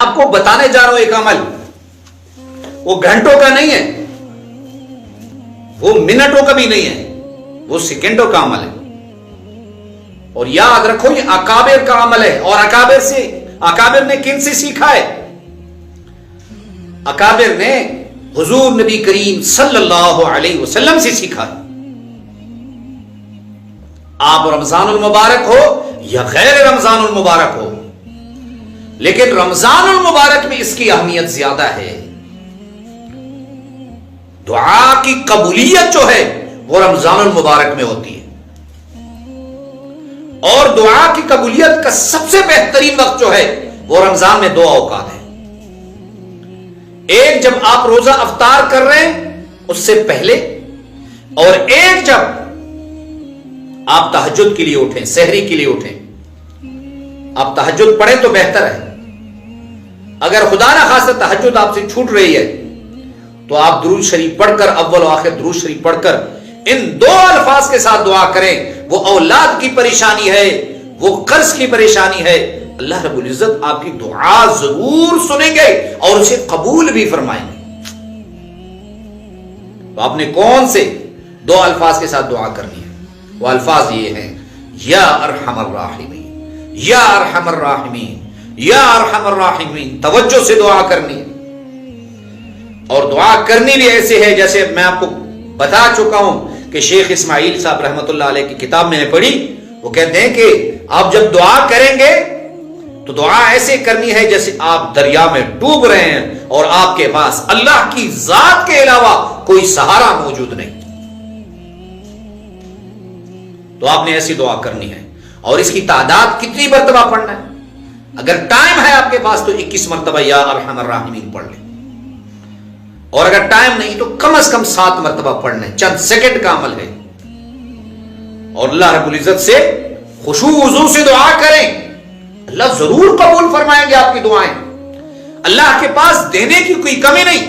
آپ کو بتانے جا رہا ہوں ایک عمل، وہ گھنٹوں کا نہیں ہے، وہ منٹوں کا بھی نہیں ہے، وہ سیکنڈوں کا عمل ہے۔ اور یاد رکھو یہ اکابر کا عمل ہے، اور اکابر نے کن سے سیکھا ہے؟ اکابر نے حضور نبی کریم صلی اللہ علیہ وسلم سے سیکھا ہے۔ آپ رمضان المبارک ہو یا غیر رمضان المبارک ہو، لیکن رمضان المبارک میں اس کی اہمیت زیادہ ہے۔ دعا کی قبولیت جو ہے وہ رمضان المبارک میں ہوتی ہے، اور دعا کی قبولیت کا سب سے بہترین وقت جو ہے وہ رمضان میں 2 اوقات ہیں۔ ایک جب آپ روزہ افطار کر رہے ہیں اس سے پہلے، اور ایک جب آپ تہجد کے لیے اٹھیں، سحری کے لیے اٹھیں۔ آپ تہجد پڑھیں تو بہتر ہے۔ اگر خدا نہ خاصہ تہجد آپ سے چھوٹ رہی ہے تو آپ درود شریف پڑھ کر، اول و آخر درود شریف پڑھ کر ان 2 الفاظ کے ساتھ دعا کریں۔ وہ اولاد کی پریشانی ہے، وہ قرض کی پریشانی ہے، اللہ رب العزت آپ کی دعا ضرور سنیں گے اور اسے قبول بھی فرمائیں گے۔ تو آپ نے کون سے 2 الفاظ کے ساتھ دعا کرنی ہے؟ وہ الفاظ یہ ہیں، یا ارحم الراحمین، یا ارحم الراحمین، یا ارحم الراحمین۔ توجہ سے دعا کرنی ہے، اور دعا کرنی بھی ایسے ہے جیسے میں آپ کو بتا چکا ہوں کہ شیخ اسماعیل صاحب رحمت اللہ علیہ کی کتاب میں نے پڑھی، وہ کہتے ہیں کہ آپ جب دعا کریں گے تو دعا ایسے کرنی ہے جیسے آپ دریا میں ڈوب رہے ہیں اور آپ کے پاس اللہ کی ذات کے علاوہ کوئی سہارا موجود نہیں۔ تو آپ نے ایسی دعا کرنی ہے، اور اس کی تعداد کتنی مرتبہ پڑھنا ہے؟ اگر ٹائم ہے آپ کے پاس تو 21 مرتبہ یا ارحم الراحمین پڑھ لیں، اور اگر ٹائم نہیں تو کم از کم 7 مرتبہ پڑھ لیں۔ چند سیکنڈ کا عمل ہے، اور اللہ رب العزت سے خشوع و وضو سے دعا کریں، اللہ ضرور قبول فرمائیں گے آپ کی دعائیں۔ اللہ کے پاس دینے کی کوئی کمی نہیں،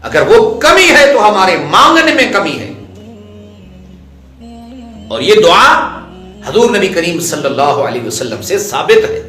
اگر وہ کمی ہے تو ہمارے مانگنے میں کمی ہے۔ اور یہ دعا حضور نبی کریم صلی اللہ علیہ وسلم سے ثابت ہے۔